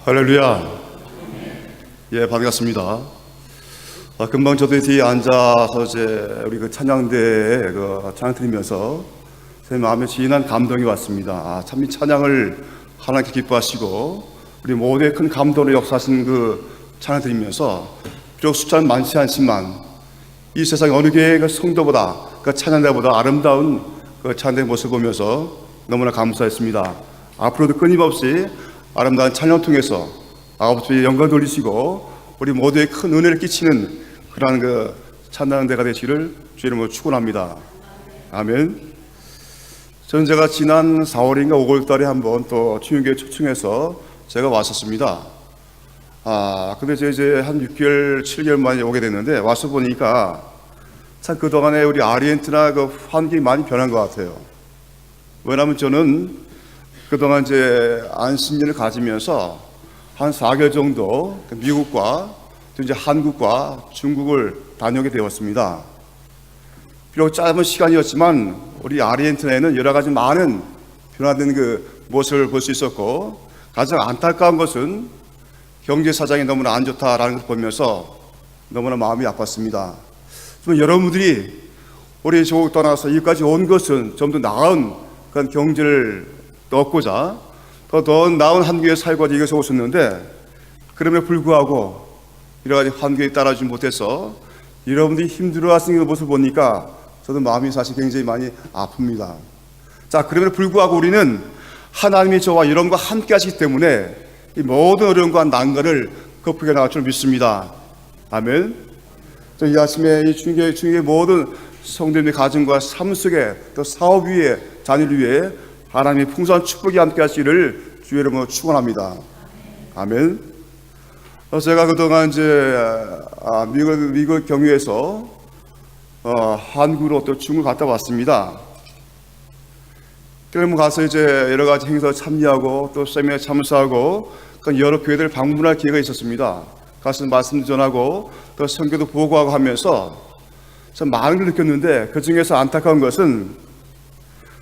할렐루야. 예, 반갑습니다. 금방 저도 뒤에 앉아서 이제 우리 그 찬양대에 찬양 드리면서 제 마음에 진한 감동이 왔습니다. 참 이 찬양을 하나님께 기뻐하시고 우리 모두의 큰 감동을 역사하신 그 찬양 드리면서 비록 숫자는 많지 않지만 이 세상 어느 교회의 그 성도보다 그 찬양대보다 아름다운 그 찬양대의 모습을 보면서 너무나 감사했습니다. 앞으로도 끊임없이 아름다운 찬양 통해서 아버지의 영광 돌리시고 우리 모두의 큰 은혜를 끼치는 그러한 그 찬양대가 되시기를 주의 이름으로 축원합니다. 아멘. 저는 제가 지난 4월인가 5월달에 한번 또 추윤교회 초청해서 제가 왔었습니다. 근데 제가 이제 한 6개월, 7개월 만에 오게 됐는데 와서 보니까 참 그동안에 우리 아르헨티나 그 환경이 많이 변한 것 같아요. 왜냐하면 저는 그동안 이제 안식년을 가지면서 한 4개월 정도 미국과 또 이제 한국과 중국을 다녀오게 되었습니다. 비록 짧은 시간이었지만 우리 아르헨티나에는 여러 가지 많은 변화된 그 모습을 볼 수 있었고 가장 안타까운 것은 경제 사정이 너무나 안 좋다라는 것을 보면서 너무나 마음이 아팠습니다. 여러분들이 우리 조국 떠나서 여기까지 온 것은 좀 더 나은 그런 경제를 얻고자 더 나은 한국에 살고자 이것에 오셨는데 그럼에도 불구하고 여러 가지 환경에 따라주지 못해서 여러분들이 힘들어하시는 모습을 보니까 저도 마음이 사실 굉장히 많이 아픕니다. 자, 그럼에도 불구하고 우리는 하나님이 저와 여러분과 함께 하시기 때문에 이 모든 어려움과 난관을 극복해 나갈 줄 믿습니다. 아멘. 이 아침에 이 주님의 모든 성도님의 가정과 삶 속에 또 사업 위에 자녀를 위해 하나님의 풍성한 축복이 함께 하시기를 주의 이름으로 축원합니다. 아멘. 제가 그동안 이제 미국 경유해서 한국으로 또 중국을 갔다 왔습니다. 그러면 가서 이제 여러 가지 행사에 참여하고 또 세미나에 참석하고 여러 교회들을 방문할 기회가 있었습니다. 가서 말씀 전하고 또 선교도 보고하고 하면서 참 많은 걸 느꼈는데 그 중에서 안타까운 것은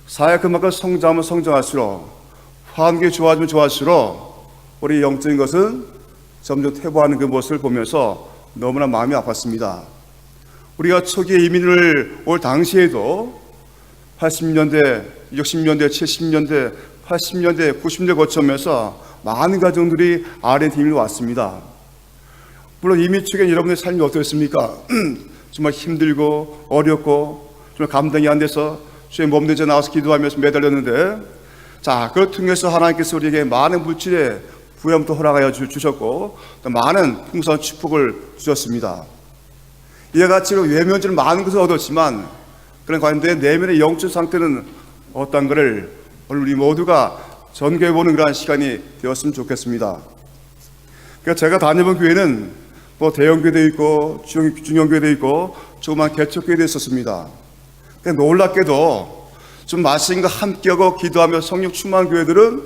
사회가 그만큼 성장하면 성장할수록 환경이 좋아지면 좋아질수록 우리 영적인 것은 점점 퇴보하는 그 모습을 보면서 너무나 마음이 아팠습니다. 우리가 초기에 이민을 올 당시에도 80년대, 60년대, 70년대, 80년대, 90년대 거쳐오면서 많은 가정들이 아르헨티나에 왔습니다. 물론 이민 초기엔 여러분의 삶이 어떻습니까? 정말 힘들고 어렵고 정말 감당이 안 돼서 주의 몸대에 나와서 기도하면서 매달렸는데 자, 그걸 통해서 하나님께서 우리에게 많은 물질의 부여함도 허락하여 주셨고 또 많은 풍성한 축복을 주셨습니다. 이와 같이 외면적으로 많은 것을 얻었지만 그런 가운데 내면의 영적 상태는 어떤 것을 우리 모두가 전개해보는 그러한 시간이 되었으면 좋겠습니다. 그러니까 제가 다녀본 교회는 뭐 대형교회도 있고 중형교회도 있고 조그만 개척교회도 있었습니다. 놀랍게도 좀 말씀과 함께하고 기도하며 성령 충만한 교회들은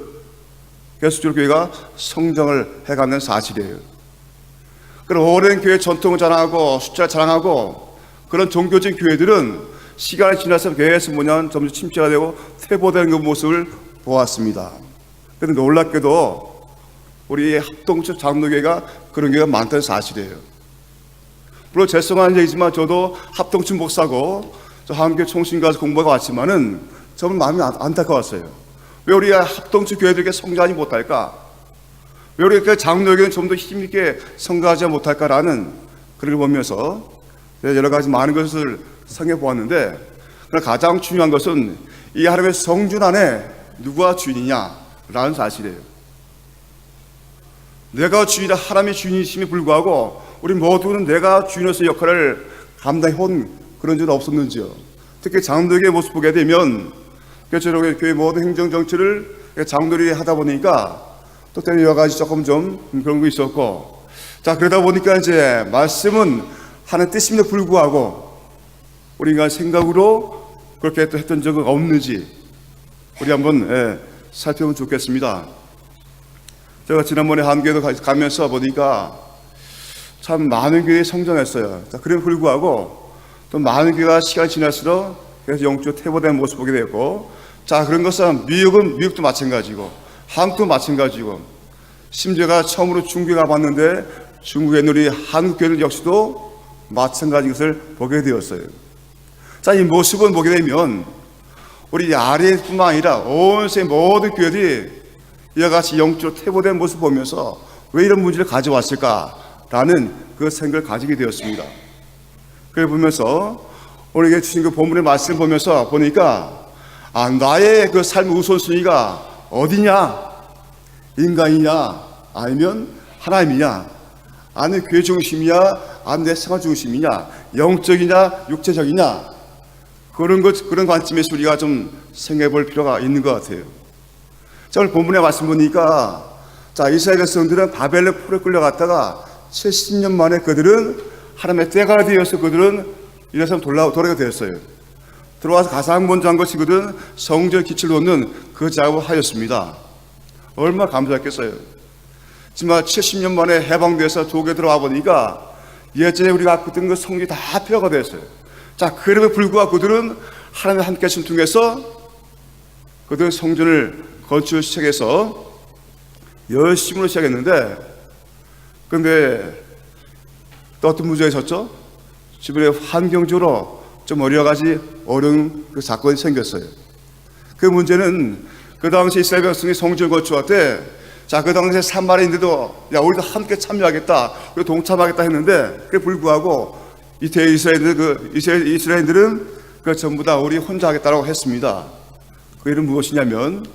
계속적으로 교회가 성장을 해가는 사실이에요. 그럼 오랜 교회 전통을 자랑하고 숫자를 자랑하고 그런 종교적인 교회들은 시간이 지나서 계속 점점 침체가 되고 퇴보되는 그 모습을 보았습니다. 그런데 놀랍게도 우리 합동적 장로교회가 그런 교회가 많다는 사실이에요. 물론 죄송한 얘기지만 저도 합동층 목사고 함께 총신 가서 공부하고 왔지만은 저는 마음이 안타까웠어요. 왜 우리 합동층 교회들에게 성장하지 못할까? 왜 우리 장로교회는 좀 더 힘있게 성장하지 못할까라는 그걸 보면서 여러 가지 많은 것을 생각해 보았는데 그러나 가장 중요한 것은 이 하나님의 성준 안에 누가 주인이냐라는 사실이에요. 내가 주인이라 하나님의 주인이심에 불구하고 우리 모두는 내가 주인으로서 역할을 감당해 온 그런 적은 없었는지요. 특히 장로교의 모습 보게 되면 교회 모든 행정 정치를 장로들이 하다 보니까 또 때문에 여러 가지 조금 좀 그런 거 있었고 자 그러다 보니까 이제 말씀은 하는 뜻임에도 불구하고 우리가 생각으로 그렇게 했던 적은 없는지 우리 한번 살펴보면 좋겠습니다. 제가 지난번에 한교회도 가면서 보니까 참 많은 교회에 성장했어요. 자, 그럼에도 불구하고 또 많은 교회가 시간이 지날수록 그래서 영적으로 퇴보된 모습을 보게 되었고 자 그런 것은 미국도 마찬가지고 한국도 마찬가지고 심지어가 처음으로 중국에 가봤는데 중국에 있는 우리 한국 교회들 역시도 마찬가지 것을 보게 되었어요. 자, 이 모습을 보게 되면 우리 아래뿐만 아니라 온 세계 모든 교회들이 이와 같이 영적으로 퇴보된 모습을 보면서 왜 이런 문제를 가져왔을까라는 그 생각을 가지게 되었습니다. 그걸 보면서 오늘 주신 그 본문의 말씀을 보면서 보니까 나의 그 삶의 우선순위가 어디냐? 인간이냐? 아니면 하나님이냐? 아니면 교회 중심이냐? 아니면 내 생활 중심이냐? 영적이냐? 육체적이냐? 그런 관점에서 우리가 좀 생각해 볼 필요가 있는 것 같아요. 자, 오늘 본문의 말씀 보니까 이스라엘 백성들은 바벨론 포로에 끌려갔다가 70년 만에 그들은 하나님의 때가 되어서 그들은 이래서 돌아오게 되었어요. 들어와서 가장 먼저 한 것이 그들은 성전 기초를 놓는 그 작업을 하였습니다. 얼마나 감사했겠어요. 정말 70년 만에 해방돼서 조국에 들어와 보니까 예전에 우리가 갖고 있던 그 성전이 다 폐허가 되었어요. 자, 그럼에도 불구하고 그들은 하나님의 함께 하심을 통해서 그들은 성전을 건축을 시작해서 열심으로 시작했는데, 그런데 또 어떤 문제가 있었죠? 주변에 환경적으로 좀 여러 가지 어려운 그 사건이 생겼어요. 그 문제는 그 당시 이스라엘 백성이 성전을 건축할 때, 자, 그 당시에 산마리인들도 우리도 함께 참여하겠다, 우리 동참하겠다 했는데, 그에 불구하고 이때 이스라엘인들은 그 전부 다 우리 혼자 하겠다라고 했습니다. 그 일은 무엇이냐면,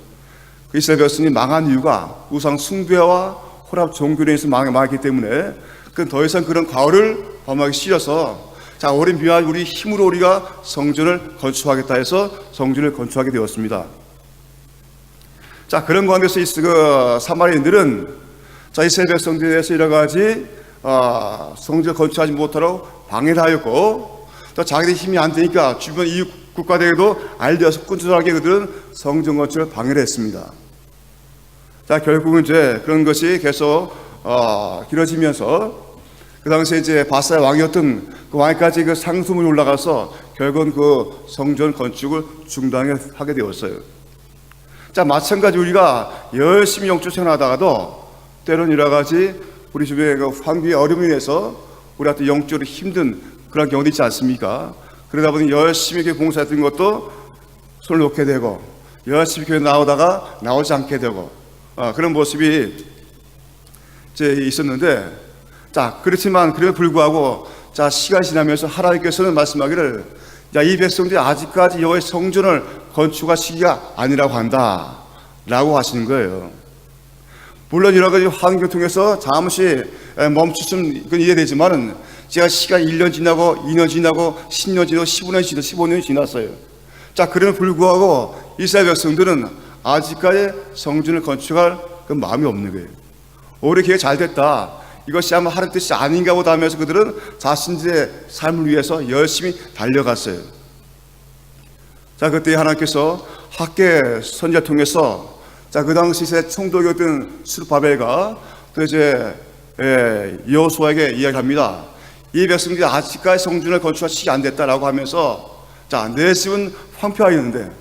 그 이스라엘 백성이 망한 이유가 우상 숭배와 혼합 종교로 인해서 망했기 때문에 그 더 이상 그런 과오를 범하기 싫어서, 자, 어린 비와 우리 힘으로 우리가 성전을 건축하겠다 해서 성전을 건축하게 되었습니다. 자, 그런 가운데서 그 사마리인들은 이스라엘 백성들에 대해서 여러 가지 성전을 건축하지 못하도록 방해를 하였고, 또 자기들 힘이 안 되니까 주변 이웃 국가들에게도 알려서 끈질하게 그들은 성전 건축을 방해를 했습니다. 자, 결국은 그런 것이 계속 길어지면서 그 당시에 바사의 왕이었던 그 왕까지 그 상수문이 올라가서 결국은 그 성전 건축을 중단하게 되었어요. 자, 마찬가지 우리가 열심히 영적 생활하다가도 때로는 여러 가지 우리 주변의 그 환경의 어려움에 인해서 우리한테 영적으로 힘든 그런 경우도 있지 않습니까? 그러다 보니 열심히 봉사했던 것도 손을 놓게 되고, 열심히 교회 나오다가 나오지 않게 되고, 그런 모습이 있었는데, 자, 그렇지만 그래도 불구하고 시간이 지나면서 하나님께서는 말씀하기를, 이 백성들이 아직까지 여호와의 성전을 건축할 시기가 아니라고 한다 라고 하시는 거예요. 물론 여러 가지 환경을 통해서 잠시 멈추면 이해되지만은, 제가 시간이 1년 지나고 2년 지나고 10년 지나고 15년 지나고 15년이 지났어요. 자, 그럼에도 불구하고 이스라엘 백성들은 아직까지 성전을 건축할 그 마음이 없는 거예요. 올해 기회가 잘 됐다, 이것이 아마 하나님 뜻이 아닌가 보다 하면서 그들은 자신들의 삶을 위해서 열심히 달려갔어요. 자, 그때 하나님께서 학계 선지자를 통해서 그 당시에 총독이었던 스룹바벨과 또 여호수아에게 이야기합니다. 이 백성들이 아직까지 성전을 건축할 시기 안 됐다라고 하면서, 내 집은 황폐하였는데,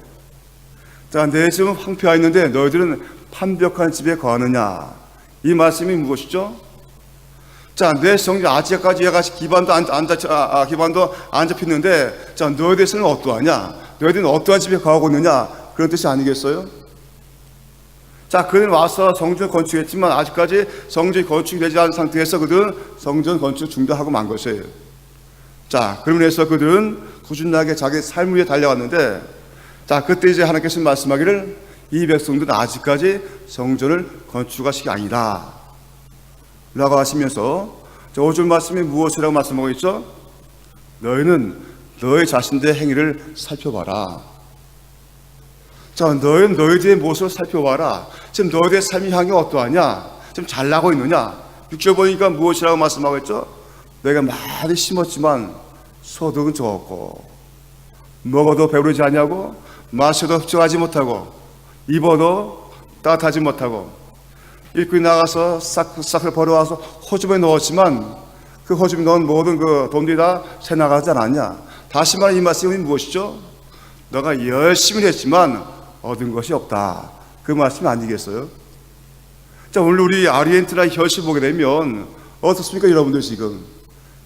내 집은 황폐하였는데 너희들은 판벽한 집에 거하느냐? 이 말씀이 무엇이죠? 내 성전 아직까지 기반도 안 잡혔는데, 너희들은 어떠하냐? 너희들은 어떠한 집에 거하고 있느냐? 그런 뜻이 아니겠어요? 그들은 와서 성전 건축했지만 아직까지 성전이 건축이 되지 않은 상태에서 그들은 성전 건축 중단하고 만 것이에요. 그러면 해서 그들은 꾸준하게 자기 삶을 위해 달려갔는데, 그때 하나님께서 말씀하기를, 이 백성들은 아직까지 성전을 건축할 시기 아니다 라고 하시면서 5절 말씀이 무엇이라고 말씀하고 있죠? 너희는 너희 자신들의 행위를 살펴봐라. 너희는 너희들의 모습을 살펴봐라. 지금 너희들의 삶이 향이 어떠하냐? 지금 잘 나고 있느냐? 6절 보니까 무엇이라고 말씀하고 있죠? 너희가 많이 심었지만 소득은 적었고, 먹어도 배부르지 않냐고, 마셔도 흡족하지 못하고, 입어도 따뜻하지 못하고, 일꾼이 나가서 싹을 벌어와서 호줍에 넣었지만 그 호줍에 넣은 모든 그 돈들이 다 새나가지 않았냐? 다시 말해 이 말씀이 무엇이죠? 너가 열심히 했지만 얻은 것이 없다, 그 말씀이 아니겠어요? 자, 오늘 우리 아르헨티나 현실 보게 되면 어떻습니까, 여러분들? 지금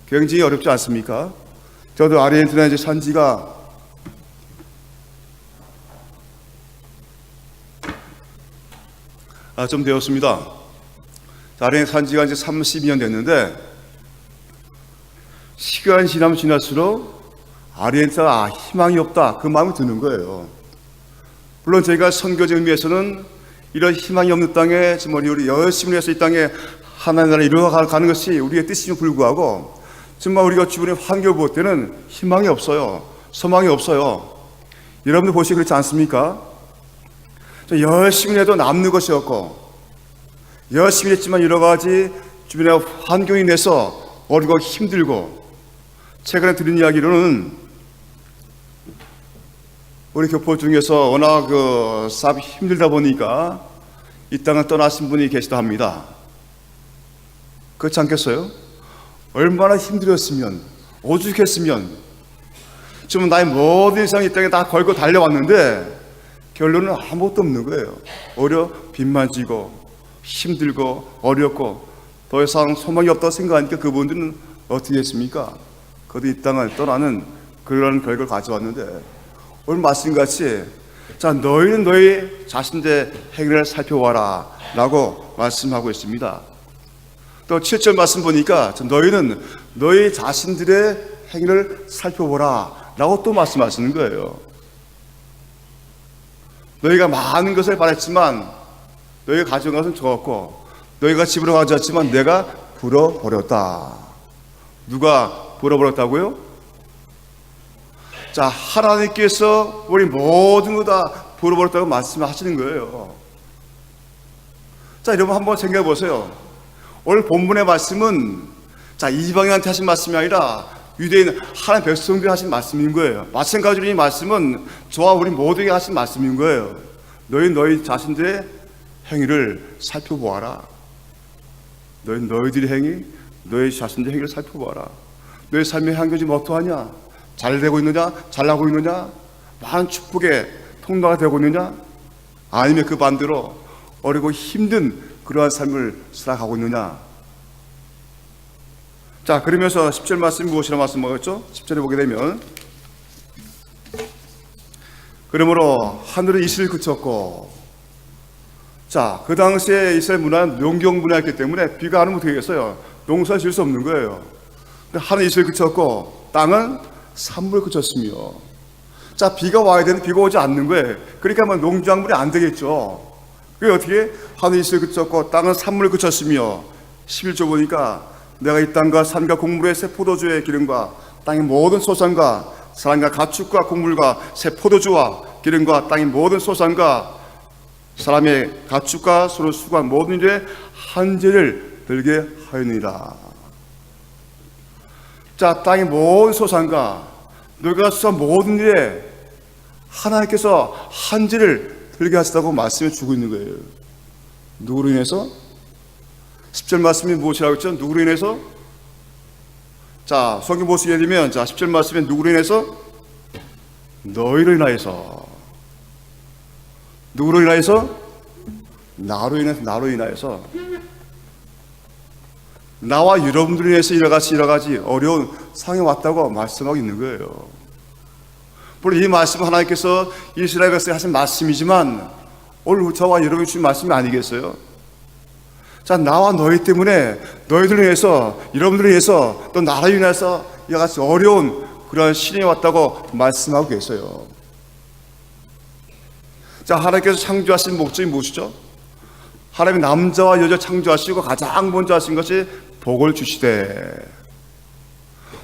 굉장히 어렵지 않습니까? 저도 아르헨티나 이제 산지가 좀 되었습니다. 아르헨티나 산지가 이제 32년 됐는데, 시간이 지나면 지날수록 아르헨티나가 희망이 없다, 그 마음이 드는 거예요. 물론 저희가 선교적 의미에서는 이런 희망이 없는 땅에 정말 우리 열심히 해서 이 땅에 하나님 나라를 이루어가는 것이 우리의 뜻임에 불구하고 정말 우리가 주변의 환경을 볼 때는 희망이 없어요. 소망이 없어요. 여러분들 보시기 그렇지 않습니까? 열심히 해도 남는 것이 없고, 열심히 했지만 여러 가지 주변의 환경이 내서 어리고 힘들고, 최근에 들은 이야기로는 우리 교포 중에서 워낙 사업이 힘들다 보니까 이 땅을 떠나신 분이 계시다 합니다. 그렇지 않겠어요? 얼마나 힘들었으면, 오죽했으면, 지금 나의 모든 인생을 이 땅에 다 걸고 달려왔는데 결론은 아무것도 없는 거예요. 오히려 빚만 지고 힘들고 어렵고 더 이상 소망이 없다고 생각하니까 그분들은 어떻게 했습니까? 그도 이 땅을 떠나는 그런 결과를 가져왔는데, 오늘 말씀같이 자, 너희는 너희 자신의 행위를 살펴봐라 라고 말씀하고 있습니다. 또 7절 말씀 보니까 너희는 너희 자신들의 행위를 살펴보라 라고 또 말씀하시는 거예요. 너희가 많은 것을 바랬지만 너희가 가져온 것은 적었고, 너희가 집으로 가져왔지만 내가 불어버렸다. 누가 불어버렸다고요? 자, 하나님께서 우리 모든 거 다 불어버렸다고 말씀하시는 거예요. 자, 여러분 한번 생각해 보세요. 오늘 본문의 말씀은 자, 이방인한테 하신 말씀이 아니라 유대인 하나님 백성들이 하신 말씀인 거예요. 마찬가지로 이 말씀은 저와 우리 모두에게 하신 말씀인 거예요. 너희 자신들의 행위를 살펴보아라. 너희들의 행위, 너희 자신들의 행위를 살펴보아라. 너희 삶의 향기가 지금 어떠하냐? 잘 되고 있느냐? 잘나고 있느냐? 많은 축복의 통로가 되고 있느냐? 아니면 그 반대로 어리고 힘든 그러한 삶을 살아가고 있느냐? 자, 그러면서 10절 말씀이 무엇이라 말씀하셨죠? 10절에 보게 되면, 그러므로 하늘은 이슬을 그쳤고, 자, 그 당시에 이스라엘 문화는 농경 문화였기 때문에 비가 안 오면 어떻게 하겠어요? 농사 지을 수 없는 거예요. 하늘은 이슬을 그쳤고 땅은 산물을 그쳤으며, 자, 비가 와야 되는데 비가 오지 않는 거예요. 그러니까 뭐 농작물이 안 되겠죠. 그게 어떻게? 하늘은 이슬을 그쳤고 땅은 산물을 그쳤으며, 11절 보니까 내가 이 땅과 산과 곡물의 새 포도주의 기름과 땅의 모든 소산과 사람과 가축과 곡물과 새 포도주와 기름과 땅의 모든 소산과 사람의 가축과 소를 수고한 모든 일에 한재를 들게 하였느니라. 자, 땅의 모든 소산과 너희가 수고한 모든 일에 하나님께서 한재를 들게 하시다고 말씀해 주고 있는 거예요. 누구로 인해서? 10절 말씀이 무엇이라고 했죠? 누구로 인해서? 자, 성경 보시게 되면, 자, 10절 말씀에 누구로 인해서? 너희로 인하여서. 누구로 인하여서? 나로 인하여서. 나와 여러분들로 인해서 여러 가지 어려운 상황이 왔다고 말씀하고 있는 거예요. 물론 이 말씀은 하나님께서 이스라엘 백성에 하신 말씀이지만 오늘 저와 여러분이 주신 말씀이 아니겠어요? 자, 나와 너희 때문에 너희들을 위해서, 여러분들을 위해서, 또 나라를 인해서 이와 같이 어려운 그러한 시련이 왔다고 말씀하고 계세요. 자, 하나님께서 창조하신 목적이 무엇이죠? 하나님이 남자와 여자 창조하시고 가장 먼저 하신 것이 복을 주시되,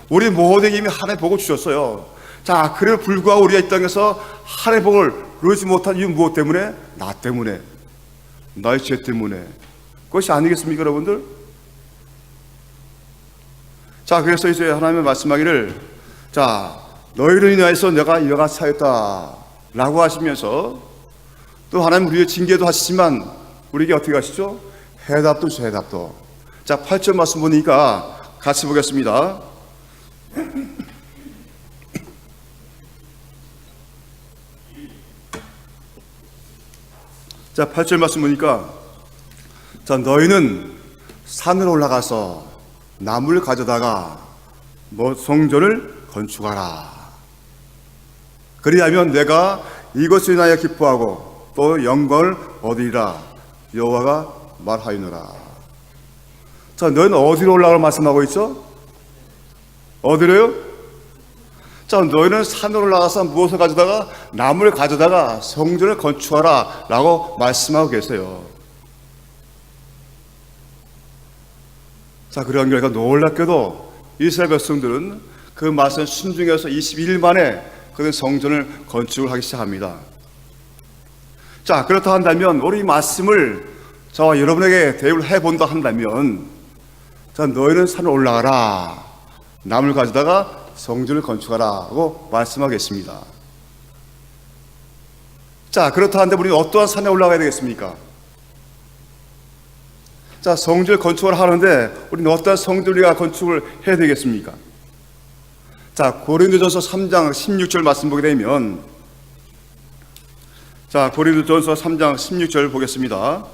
우리 모두에게 이미 하나님의 복을 주셨어요. 자, 그래도 불구하고 우리가 이 땅에서 하나님의 복을 누리지 못한 이유 무엇 때문에? 나 때문에, 나의 죄 때문에. 그것이 아니겠습니까, 여러분들? 자, 그래서 이제 하나님의 말씀하기를, 자, 너희를 인하여서 내가 이와 같이 하였다 라고 하시면서, 또 하나님 우리의 징계도 하시지만 우리에게 어떻게 하시죠? 해답도 주죠, 해답도. 자, 8절 말씀 보니까 같이 보겠습니다. 자, 8절 말씀 보니까 자, 너희는 산으로 올라가서 나무를 가져다가 성전을 건축하라. 그리하면 내가 이것을 인하여 기뻐하고 또 영광을 얻으리라. 여호와가 말하였노라. 자, 너희는 어디로 올라가라고 말씀하고 있죠? 어디로요? 자, 너희는 산으로 올라가서 무엇을 가져다가 나무를 가져다가 성전을 건축하라 라고 말씀하고 계세요. 자, 그런 결과 놀랍게도 이스라엘 백성들은 그 말씀에 순종해서 21일 만에 그 성전을 건축을 하기 시작합니다. 자, 그렇다 한다면 우리 이 말씀을 저와 여러분에게 대입을 해본다 한다면, 자, 너희는 산에 올라가라, 나무를 가져다가 성전을 건축하라 하고 말씀하겠습니다. 자, 그렇다 한데 우리는 어떠한 산에 올라가야 되겠습니까? 자, 성전을 건축을 하는데 우리는 어떠한 성전을 우리가 건축을 해야 되겠습니까? 자, 고린도전서 3장 16절 말씀 보게 되면, 자, 고린도전서 3장 16절 보겠습니다.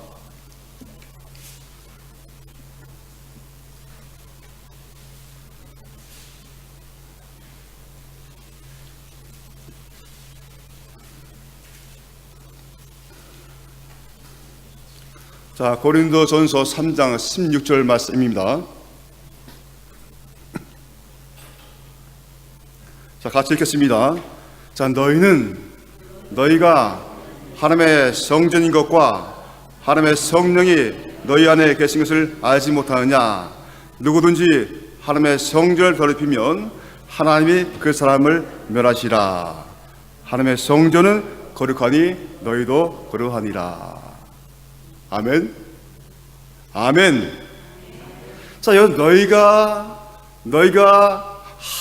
자, 고린도전서 3장 16절 말씀입니다. 자, 같이 읽겠습니다. 자, 너희가 하나님의 성전인 것과 하나님의 성령이 너희 안에 계신 것을 알지 못하느냐? 누구든지 하나님의 성전을 더럽히면 하나님이 그 사람을 멸하시라. 하나님의 성전은 거룩하니 너희도 거룩하니라. 아멘. 아멘. 자, 여러분, 너희가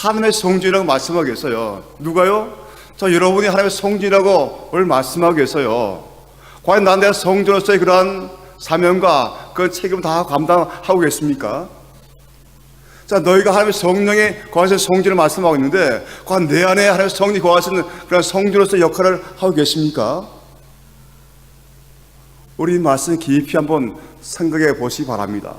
하나님의 성전이라고 말씀하겠어요. 누가요? 자, 여러분이 하나님의 성전이라고 오늘 말씀하겠어요. 과연 내가 성전으로서의 그러한 사명과 그 책임을 다 감당하고 계십니까? 자, 너희가 하나님의 성령의 거하시는 성전을 말씀하고 있는데, 과연 내 안에 하나님의 성령이 거하시는 그런 성전으로서의 역할을 하고 계십니까? 우리 이 말씀 깊이 한번 생각해 보시기 바랍니다.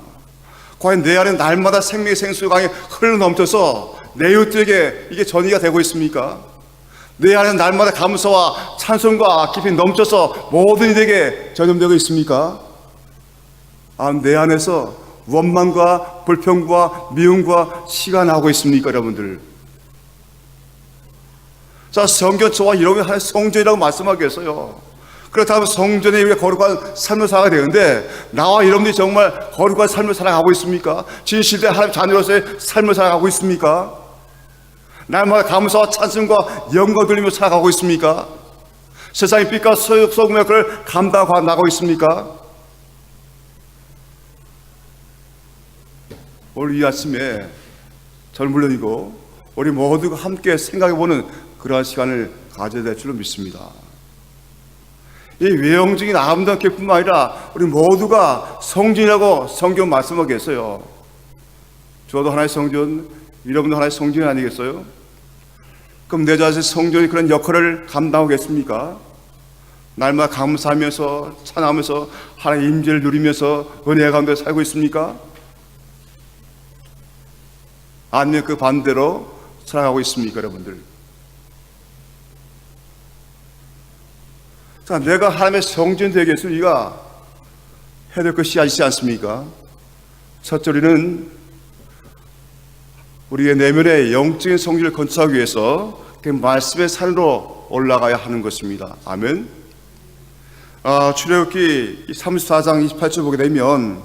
과연 내 안에 날마다 생명의 생수가 흘러넘쳐서 내 이웃들에게 이게 전이가 되고 있습니까? 내 안에 날마다 감사와 찬송과 깊이 넘쳐서 모든 이들에게 전염되고 있습니까? 내 안에서 원망과 불평과 미움과 시가 나고 있습니까, 여러분들? 자, 성경 저와 여러분이 하나의 성전이라고 말씀하겠어요. 그렇다면 성전에 우리가 거룩한 삶을 살아야 되는데, 나와 여러분들이 정말 거룩한 삶을 살아가고 있습니까? 진실된 하나님 자녀로서의 삶을 살아가고 있습니까? 날마다 감사와 찬송과 영광 돌리며 살아가고 있습니까? 세상의 빛과 소금의 역할을 감당하고 나가고 있습니까? 오늘 이 아침에 저는 물론이고 우리 모두가 함께 생각해보는 그러한 시간을 가져야 될 줄로 믿습니다. 이 외형적인 아름다운 것뿐만 아니라 우리 모두가 성전이라고 성경 말씀하고 있어요. 저도 하나의 성전, 여러분도 하나의 성전이 아니겠어요? 그럼 내 자신의 성전이 그런 역할을 감당하겠습니까? 날마다 감사하면서 찬양하면서 하나님의 임재를 누리면서 은혜 가운데 살고 있습니까? 아니면 그 반대로 살아가고 있습니까, 여러분들? 자, 내가 하나님의 성전이 되기 위해서 우리가 해야 될 것이 있지 않습니까? 첫째, 우리는 우리의 내면의 영적인 성전을 건축하기 위해서 그 말씀의 산으로 올라가야 하는 것입니다. 아멘. 출애굽기 34장 28절 보게 되면,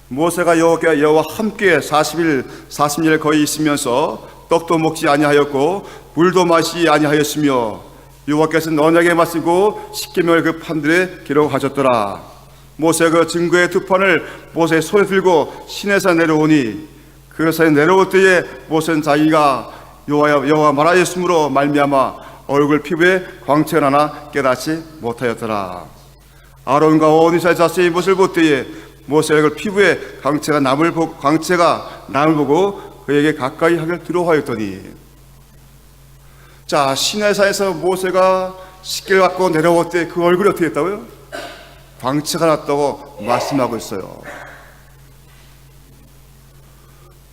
모세가 여호와 함께 40일 거의 있으면서 떡도 먹지 아니하였고 물도 마시지 아니하였으며 여호와께서는 언약에 맞추고 십계명을 그 판들에 기록하셨더라. 모세가 그 증거의 두 판을 모세의 손에 들고 시내에서 내려오니, 그것에 내려올 때에 모세는 자기가 여호와 말하였으므로 말미암아 얼굴 피부에 광채가 나나 깨닫지 못하였더라. 아론과 온 이스라엘 자손이 모세를 볼 때에 모세의 얼굴 피부에 광채가 남을 보고 그에게 가까이 하기를 두려워하였더니, 자, 시내산에서 모세가 십계를 갖고 내려올 때 그 얼굴이 어떻게 했다고요? 광채가 났다고 말씀하고 있어요.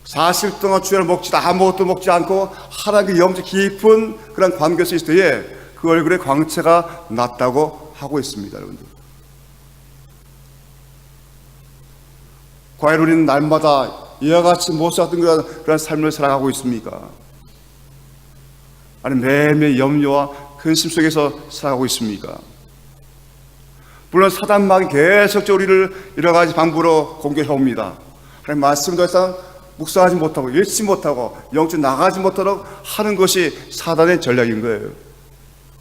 40일 동안 주야를 먹지도 아무것도 먹지 않고 하나님께 영적 깊은 그런 관계에서 있을 때에 그 얼굴에 광채가 났다고 하고 있습니다. 여러분들, 과연 우리는 날마다 이와 같이 못 살았던 그런 삶을 살아가고 있습니까? 아니 매일매일 염려와 근심 속에서 살아가고 있습니까? 물론 사단막이 계속적으로 우리를 여러 가지 방법으로 공격해옵니다. 하나님 말씀 더 이상 묵상하지 못하고 읽지 못하고 영적 나가지 못하도록 하는 것이 사단의 전략인 거예요.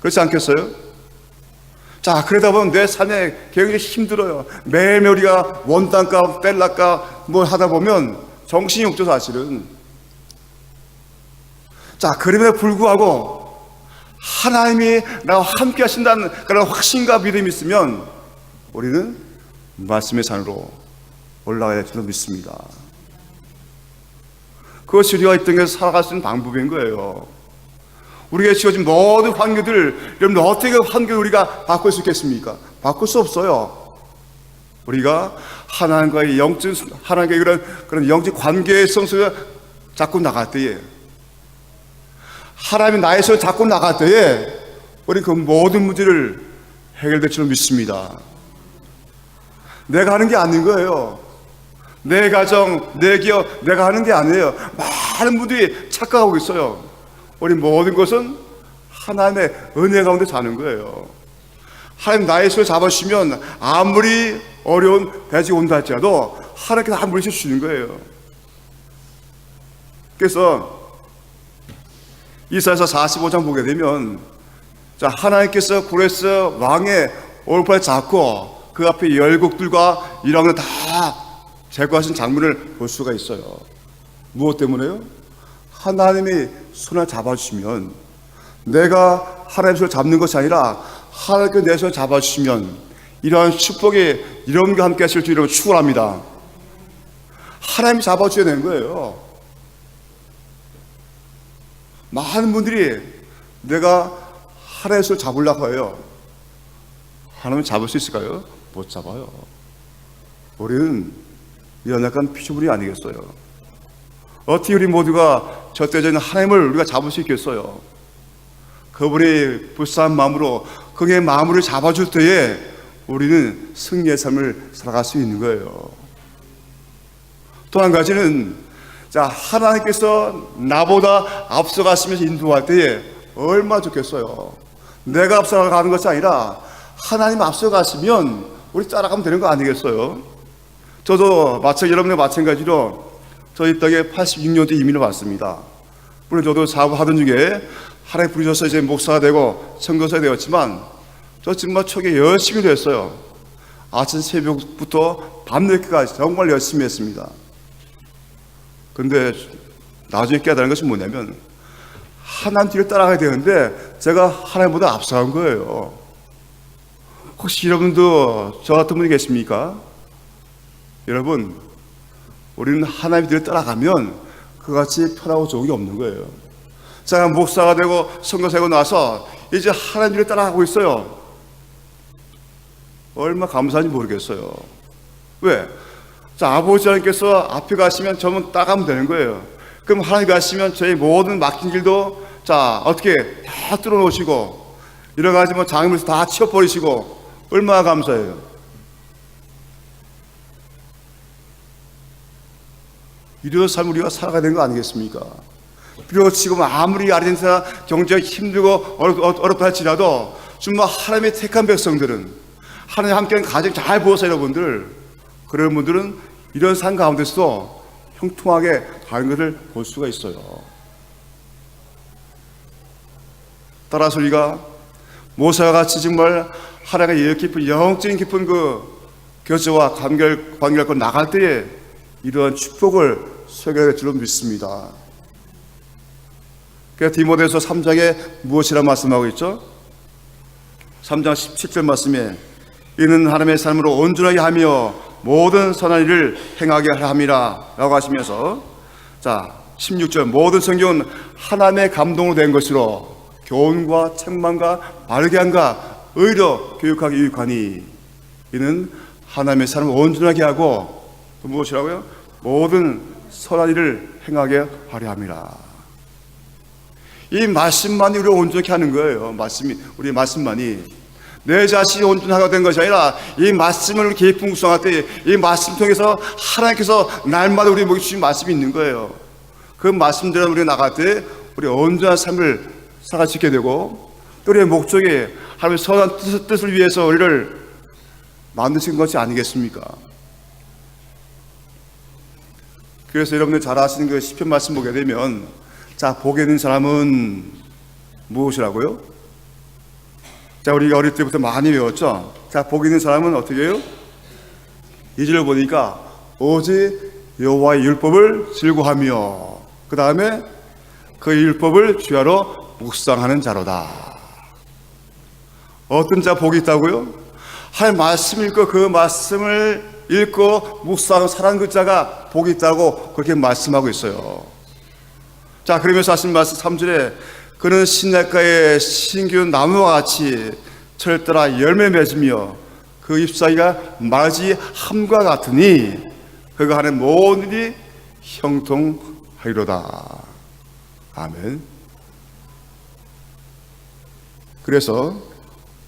그렇지 않겠어요? 자, 그러다 보면 내 삶에 굉장히 힘들어요. 매일매일 우리가 원단값, 뗄락값 뭐 하다 보면 정신이 없죠, 사실은. 자, 그럼에도 불구하고 하나님이 나와 함께 하신다는 그런 확신과 믿음이 있으면 우리는 말씀의 산으로 올라가야 될 줄로 믿습니다. 그것이 우리가 이 땅에서 살아갈 수 있는 방법인 거예요. 우리에게 주어진 모든 환경들, 여러분 어떻게 환경을 우리가 바꿀 수 있겠습니까? 바꿀 수 없어요. 우리가 하나님과의 하나님과의 그런 영적 관계의 성숙을 자꾸 나갈 때에, 하나님이 나의 손을 잡고 나갈 때에 우리 그 모든 문제를 해결될 줄 믿습니다. 내가 하는 게 아닌 거예요. 내 가정, 내 기업, 내가 하는 게 아니에요. 많은 분들이 착각하고 있어요. 우리 모든 것은 하나님의 은혜 가운데 사는 거예요. 하나님 나의 손을 잡아주시면 아무리 어려운 대지가 온다 할지라도 하나님께서 한 물리쳐 주시는 거예요. 그래서 이사야서 45장 보게 되면, 자, 하나님께서 고레스 왕의 얼굴을 잡고 그 앞에 열국들과 이런 걸 다 제거하신 장면을 볼 수가 있어요. 무엇 때문에요? 하나님이 손을 잡아주시면, 내가 하나님의 손을 잡는 것이 아니라 하나님께서 내 손을 잡아주시면 이러한 축복이 여러분과 함께 하실 줄 여러분 축원합니다. 하나님이 잡아주셔야 되는 거예요. 많은 분들이 내가 하나님의 손을 잡으려고 해요. 하나님은 잡을 수 있을까요? 못 잡아요. 우리는 연약한 피조물이 아니겠어요? 어떻게 우리 모두가 젖대져 있는 하나님을 우리가 잡을 수 있겠어요? 그분이 불쌍한 마음으로 그의 마음을 잡아줄 때에 우리는 승리의 삶을 살아갈 수 있는 거예요. 또 한 가지는, 자, 하나님께서 나보다 앞서가시면서 인도할 때에 얼마나 좋겠어요. 내가 앞서가는 것이 아니라 하나님 앞서가시면 우리 따라가면 되는 거 아니겠어요? 저도 여러분과 마찬가지로 저희 땅에 86년대 이민을 왔습니다. 물론 저도 사업하던 중에 하나님 부르셔서 이제 목사가 되고 선교사가 되었지만, 저 정말 초기에 열심히 했어요. 아침 새벽부터 밤늦게까지 정말 열심히 했습니다. 근데 나중에 깨달은 것이 뭐냐면, 하나님 뒤를 따라가야 되는데 제가 하나님보다 앞서간 거예요. 혹시 여러분도 저 같은 분이 계십니까? 여러분, 우리는 하나님 뒤를 따라가면 그같이 편하고 좋은 게 없는 거예요. 제가 목사가 되고 선교사가 나서 이제 하나님 뒤를 따라가고 있어요. 얼마나 감사한지 모르겠어요. 왜? 자, 아버지 하나님께서 앞에 가시면 저는 따라가면 되는 거예요. 그럼 하나님 가시면 저희 모든 막힌 길도, 자, 어떻게 다 뚫어놓으시고 여러 가지 장애물에서 다 치워버리시고, 얼마나 감사해요. 이런 삶을 우리가 살아가야 되는 거 아니겠습니까? 비록 지금 아무리 아르헨티나 경제가 힘들고 어렵다 할지라도 정말 하나님의 택한 백성들은, 하나님 함께하는 가정 잘 보세요, 여러분들. 그런 분들은 이런 삶 가운데서도 형통하게 가는 것을 볼 수가 있어요. 따라서 우리가 모세와 같이 정말 하나님과 깊은 영적인 깊은 그 교제와 관계를 갖고 나갈 때에 이러한 축복을 소개할 줄로 믿습니다. 그래서 디모데서 3장에 무엇이라 말씀하고 있죠? 3장 17절 말씀에, 이는 하나님의 삶으로 온전하게 하며 모든 선한 일을 행하게 함이라 라고 하시면서, 자, 16절, 모든 성경은 하나님의 감동으로 된 것으로 교훈과 책망과 바르게 함과 의로 교육하기 유익하니. 이는 하나님의 사람을 온전하게 하고 또 무엇이라고요? 모든 선한 일을 행하게 하려 함이라. 이 말씀만이 우리를 온전하게 하는 거예요. 말씀이, 우리 말씀만이. 내 자신이 온전하게 된 것이 아니라 이 말씀을 깊이 묵상할 때 이 말씀 통해서 하나님께서 날마다 우리 목에 주신 말씀이 있는 거예요. 그 말씀대로 우리가 나갈 때 우리 온전한 삶을 살아갈 수 있게 되고 또 우리의 목적이 하나님의 선한 뜻을 위해서 우리를 만드신 것이 아니겠습니까? 그래서 여러분들 잘 아시는 그 시편 말씀 보게 되면 자, 복이 있는 사람은 무엇이라고요? 자, 우리가 어릴 때부터 많이 배웠죠? 자, 복이 있는 사람은 어떻게 해요? 2절을 보니까 오직 여호와의 율법을 즐거워하며 그 다음에 그 율법을 주야로 묵상하는 자로다. 어떤 자 복이 있다고요? 하나님 말씀을 읽고 그 말씀을 읽고 묵상하고 살아가는 그 자가 복이 있다고 그렇게 말씀하고 있어요. 자, 그러면서 하신 말씀 3절에 그는 시냇가에 신기운 나무와 같이 철 따라 열매 맺으며 그 잎사귀가 마르지 함과 같으니 그가 하는 모든 일이 형통하리로다. 아멘. 그래서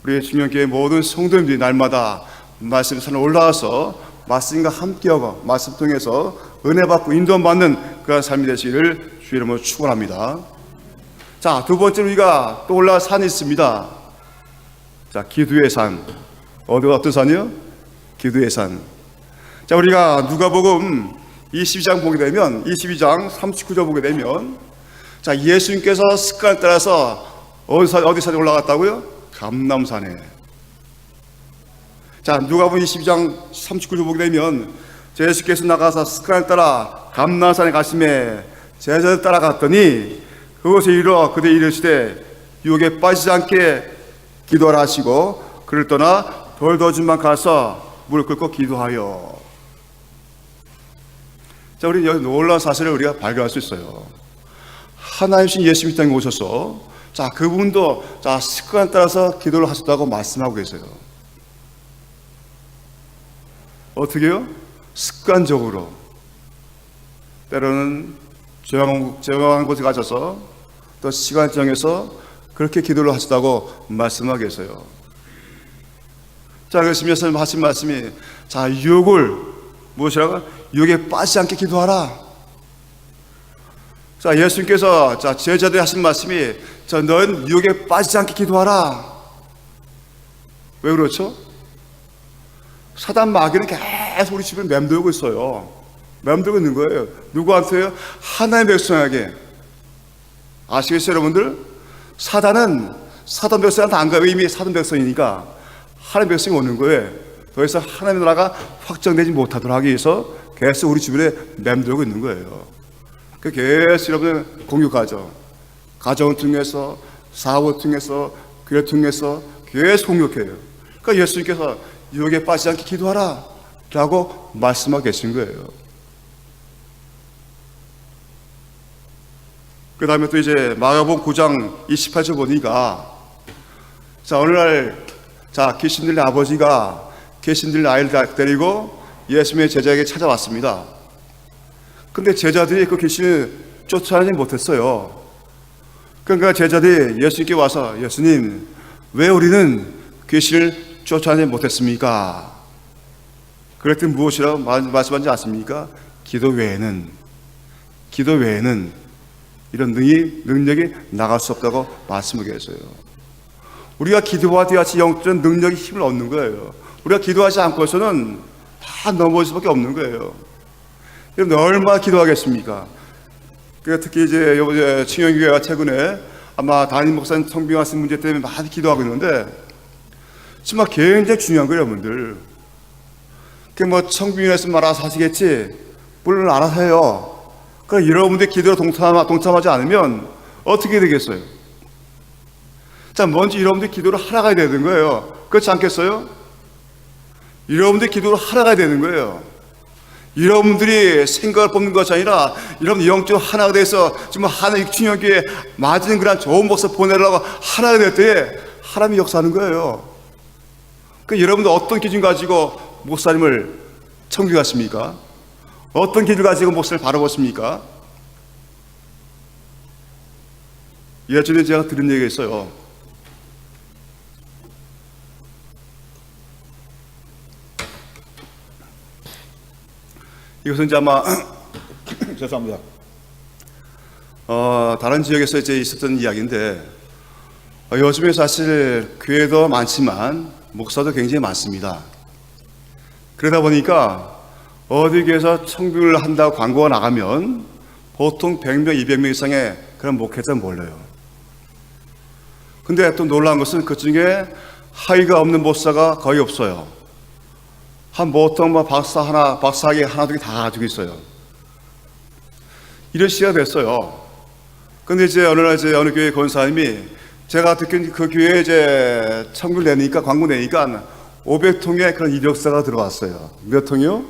우리 중년교회 모든 성도님들이 날마다 말씀 산에 올라와서 말씀과 함께하고 말씀 통해서 은혜 받고 인도받는 그런 삶이 되시기를 주의 이름으로 축원합니다. 자, 두 번째로 우리가 또 올라갈 산이 있습니다. 자, 기도의 산. 어떤 산이요? 기도의 산. 자, 우리가 누가복음 22장 보게 되면 22장 39절 보게 되면 자, 예수님께서 습관을 따라서 어디 산에 올라갔다고요? 감람산에. 자, 누가복음 22장 39절 보게 되면 예수께서 나가서 습관을 따라 감람산에 가심에 제자들 따라갔더니 그곳에 이르러 그들 이르시되 유혹에 빠지지 않게 기도하라 하시고 그를 떠나 돌더준만 가서 무릎 꿇고 기도하여. 자, 우리 여기 놀라운 사실을 우리가 발견할 수 있어요. 하나님신 예수님 이 땅에 오셔서 자, 그분도 자, 습관에 따라서 기도를 하셨다고 말씀하고 계세요. 어떻게요? 습관적으로 때로는 조용한 곳에 가셔서 또 시간 정해서 그렇게 기도를 하셨다고 말씀하고 계세요. 자, 그래서 예수님 하신 말씀이 자, 유혹을 무엇이라고? 유혹에 빠지지 않게 기도하라. 자, 예수님께서 자, 제자들이 하신 말씀이 자, 넌 유혹에 빠지지 않게 기도하라. 왜 그렇죠? 사단 마귀는 계속 우리 집을 맴돌고 있어요. 맴돌고 있는 거예요. 누구한테요? 하나님의 백성에게. 아시겠어요, 여러분들? 사단은 사단 백성한테 안 가요. 이미 사단 백성이니까 하나님 백성이 오는 거예요. 더 이상 하나님의 나라가 확정되지 못하도록 하기 위해서 계속 우리 주변에 맴돌고 있는 거예요. 그 계속 여러분들 공격하죠. 가정을 통해서, 사업을 통해서, 교회 통해서 계속 공격해요. 그러니까 예수님께서 유혹에 빠지지 않게 기도하라 라고 말씀하고 계신 거예요. 그 다음에 또 이제 마가복음 9장 28절 보니까 자, 어느 날 자, 귀신들의 아버지가 귀신들의 아이를 데리고 예수님의 제자에게 찾아왔습니다. 근데 제자들이 그 귀신을 쫓아내지 못했어요. 그러니까 제자들이 예수님께 와서 예수님, 왜 우리는 귀신을 쫓아내지 못했습니까? 그랬더니 무엇이라고 말씀하지 않습니까? 기도 외에는 이런 능력이 나갈 수 없다고 말씀을 했어요. 우리가 기도와 같이 영적인 능력이 힘을 얻는 거예요. 우리가 기도하지 않고서는 다 넘어질 수밖에 없는 거예요. 여러분 얼마나 기도하겠습니까? 특히 이제 칭영교회가 최근에 아마 담임 목사님 성빙하신 문제 때문에 많이 기도하고 있는데 정말 굉장히 중요한 거예요, 여러분들. 뭐 청빙에서 알아서 하시겠지, 물론 알아서 해요. 그러니까 여러분들이 기도로 동참하지 않으면 어떻게 되겠어요? 자, 먼저 여러분들이 기도를 하러 가야 되는 거예요. 그렇지 않겠어요? 여러분들이 기도를 하러 가야 되는 거예요. 여러분들이 생각을 뽑는 것이 아니라 여러분들 영적 하나가 돼서 지금 하나님 중요하게 맞은 그런 좋은 목사 보내려고 하나가 될 때에 하나님이 역사하는 거예요. 그 여러분들 어떤 기준 가지고 목사님을 청구하십니까? 어떤 기준 가지고 목사를 바라보십니까? 예전에 제가 들은 얘기가 있어요. 이것은 이제 아마 죄송합니다. 다른 지역에서 이제 있었던 이야기인데, 요즘에 사실 교회도 많지만 목사도 굉장히 많습니다. 그러다 보니까 어디 교회에서 청교를 한다고 광고가 나가면 보통 100명, 200명 이상의 그런 목회자는 몰려요. 근데 또 놀라운 것은 그 중에 학위가 없는 목사가 거의 없어요. 보통 박사학위 하나, 두 개 다 가지고 있어요. 이런 시기가 됐어요. 근데 이제 어느 날 어느 교회 권사님이 제가 듣긴 그 교회에 이제 청구를 내니까, 광고 내니까 500통의 그런 이력서가 들어왔어요. 몇 통이요?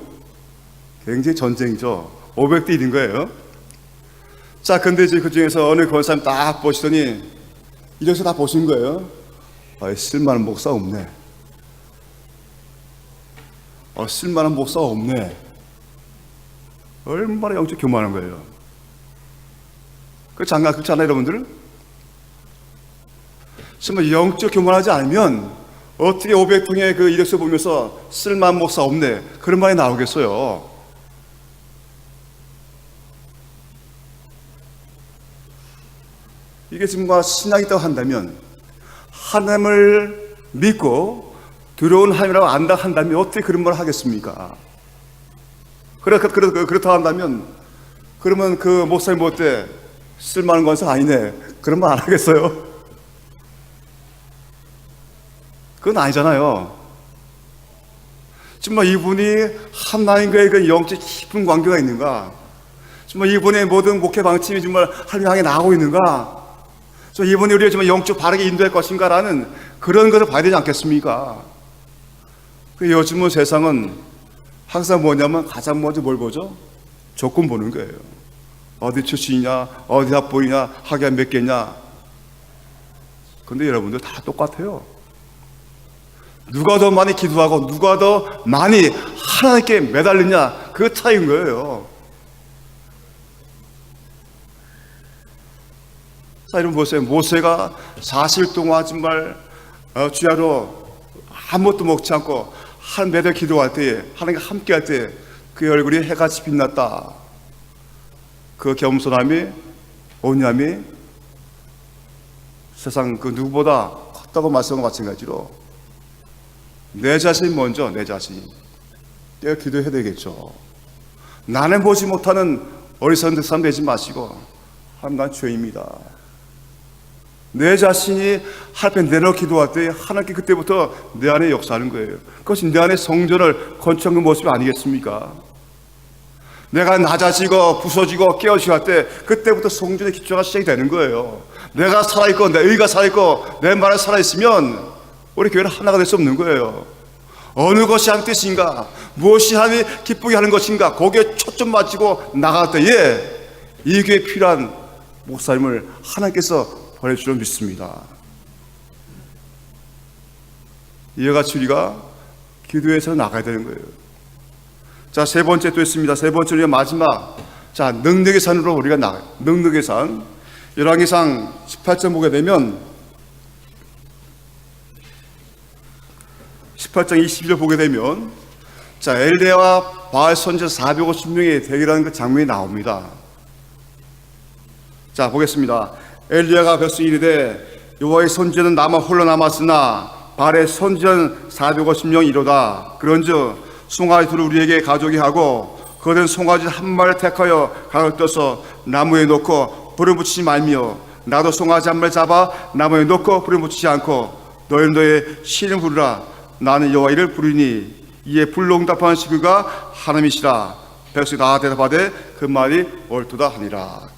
굉장히 전쟁이죠. 500대 1인 거예요. 자, 근데 이제 그 중에서 어느 권사님 딱 보시더니 이력서 다 보신 거예요. 쓸만한 목사 없네. 쓸만한 목사가 없네. 얼마나 영적 교만한 거예요. 그렇지 않나요, 여러분들? 정말 영적 교만하지 않으면 어떻게 500통의 그 이력서 보면서 쓸만한 목사 없네, 그런 말이 나오겠어요? 이게 정말 신앙이 있다고 한다면, 하나님을 믿고 두려운 하나님이라고 안다 한다면 어떻게 그런 말을 하겠습니까? 그렇다고 한다면, 그러면 그 목사님 볼 때 쓸만한 권사 아니네, 그런 말 안 하겠어요? 그건 아니잖아요. 정말 이분이 하나님과의 그 영적 깊은 관계가 있는가? 정말 이분의 모든 목회 방침이 정말 하나님 향해 나가고 있는가? 정말 이분이 우리를 정말 영적 바르게 인도할 것인가라는 그런 것을 봐야 되지 않겠습니까? 요즘은 세상은 항상 뭐냐면 가장 먼저 뭘 보죠? 조건 보는 거예요. 어디 출신이냐, 어디 학벌이냐, 학위 몇 개냐. 근데 여러분들 다 똑같아요. 누가 더 많이 기도하고 누가 더 많이 하나님께 매달리냐, 그 차이인 거예요. 자, 여러분 보세요. 모세가 40일 동안 정말 주야로 아무것도 먹지 않고 한 매달 기도할 때에, 하나님과 함께 할 때 그 얼굴이 해같이 빛났다. 그 겸손함이, 온유함이 세상 그 누구보다 컸다고 말씀한 것 마찬가지로 내 자신 먼저, 내 자신 내가 기도해야 되겠죠. 나는 보지 못하는 어리석은 듯 되지 마시고, 하나님, 난 죄입니다. 내 자신이 하나님 앞에 내놓고 기도할 때 하나님께 그때부터 내 안에 역사하는 거예요. 그것이 내 안에 성전을 건축하는 모습이 아니겠습니까? 내가 낮아지고 부서지고 깨어지고 할 때 그때부터 성전의 기초가 시작이 되는 거예요. 내가 살아있고 내 의가 살아있고 내 말에 살아있으면 우리 교회는 하나가 될 수 없는 거예요. 어느 것이 하나님 뜻인가, 무엇이 하나님이 기쁘게 하는 것인가, 거기에 초점 맞추고 나갈 때에 이 교회에 필요한 목사님을 하나님께서 보내주려 믿습니다. 이와 같이 우리가 기도에서 나가야 되는 거예요. 자, 세 번째 또 있습니다. 세 번째 우리가 마지막, 자, 능력의 산으로 우리가 나가요. 능력의 산. 열왕기상 18장 보게 되면 18장 22절 보게 되면, 자, 엘리야와 바알 선지자 450명의 대결하는 그 장면이 나옵니다. 자, 보겠습니다. 엘리야가 벼스 이르되 여호와의 선지자는 나만 홀로 남았으나 바알의 선지자는 450명이로다. 그런즉 송아지 둘을 우리에게 가져오게 하고 거된 송아지 한 마리를 택하여 각을 떠서 나무에 놓고 불을 붙이지 말며 나도 송아지 한 마리 잡아 나무에 놓고 불을 붙이지 않고 너희는 너의 신을 부르라. 나는 여호와 이를 부르니 이에 불로 응답하는 시그가 하나님이시라. 백성이 다 대답하되 그 말이 옳도다 하니라.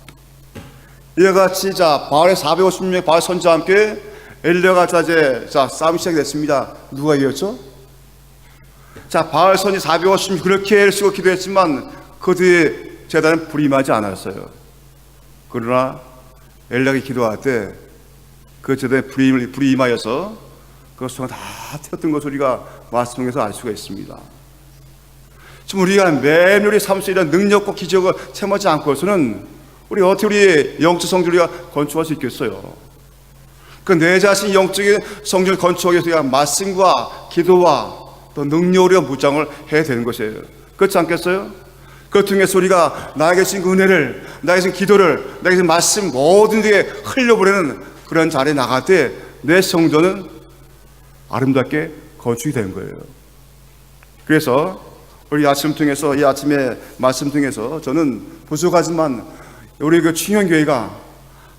이와 같이, 자, 바알의 450명 바알 선지자와 함께 엘리야가 싸움이 시작이 됐습니다. 누가 이겼죠? 자, 바알 선지 450명 그렇게 애를 쓰고 기도했지만 그 뒤에 제단은 불이 임하지 않았어요. 그러나 엘리야가 기도할 때 그 제단에 불이 임하여서 그것을 다 태웠던 것을 우리가 말씀 통해서 알 수가 있습니다. 지금 우리가 매일 우리 삶속에 이런 능력과 기적을 체험하지 않고서는 우리 어떻게 우리 영적 성전을 우리가 건축할 수 있겠어요? 그 내 자신 영적인 성전을 건축하기 위해서 우리가 말씀과 기도와 또 능력으로 무장을 해야 되는 것이에요. 그렇지 않겠어요? 그 통해서 우리가 나에게 주신 그 은혜를, 나에게 주신 기도를, 나에게 주신 말씀 모든 데에 흘려보내는 그런 자리에 나갈 때 내 성전은 아름답게 건축이 되는 거예요. 그래서 우리 아침 통해서, 이 아침에 말씀 통해서 저는 부족하지만 우리 그 충현교회가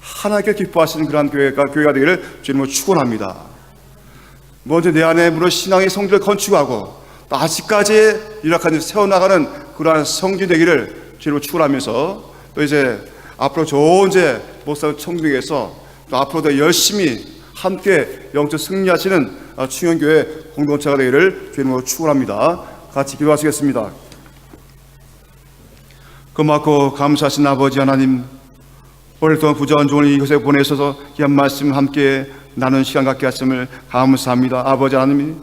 하나님께 기뻐하시는 그러한 교회가 되기를 주님으로 축원합니다. 먼저 내 안에 무릇 신앙의 성전을 건축하고 또 아직까지 유력한 세워나가는 그러한 성전이 되기를 주님으로 축원하면서 또 이제 앞으로 좋은 이제 목사 청중에서 또 앞으로 더 열심히 함께 영적 승리하시는 충현교회 공동체가 되기를 주님으로 축원합니다. 같이 기도하시겠습니다. 고맙고 감사하신 아버지 하나님, 오늘 동안 부자한 종을 이곳에 보내셔서 귀한 말씀 함께 나눈 시간 갖게 하심을 감사합니다. 아버지 하나님,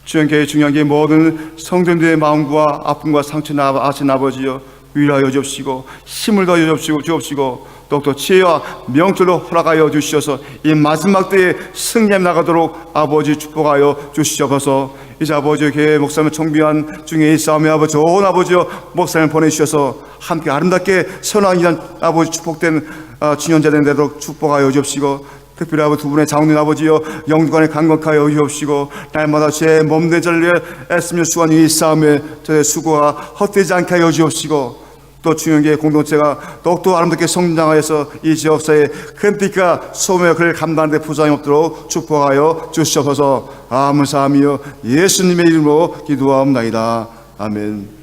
주연교회 중요한 모든 성도들의 마음과 아픔과 상처나 아신 아버지여 위로하여 주옵시고 힘을 더하여 주옵시고 또 지혜와 명철로 허락하여 주시어서 이 마지막 때에 승리해 나가도록 아버지 축복하여 주시옵소서. 이제 아버지 교회 목사님 청비한 중에 이 싸움에 아버지 좋은 아버지여 목사님 보내주셔서 함께 아름답게 선한 아버지 축복된 진연자된 되도록 축복하여 주옵시고 특별히 아버지 두 분의 장로님 아버지여 영관에 강건하여 주옵시고 날마다 제 몸된 자를 위해 애쓰며 수고하는 이 싸움에 저의 수고가 헛되지 않게 하여 주옵시고 또 중요한 공동체가 더욱더 아름답게 성장하여서 이 지역사회에 큰 빛과 소명의 그를 감당하는 데 부상이 없도록 축복하여 주시옵소서. 감사하며 예수님의 이름으로 기도하옵나이다. 아멘.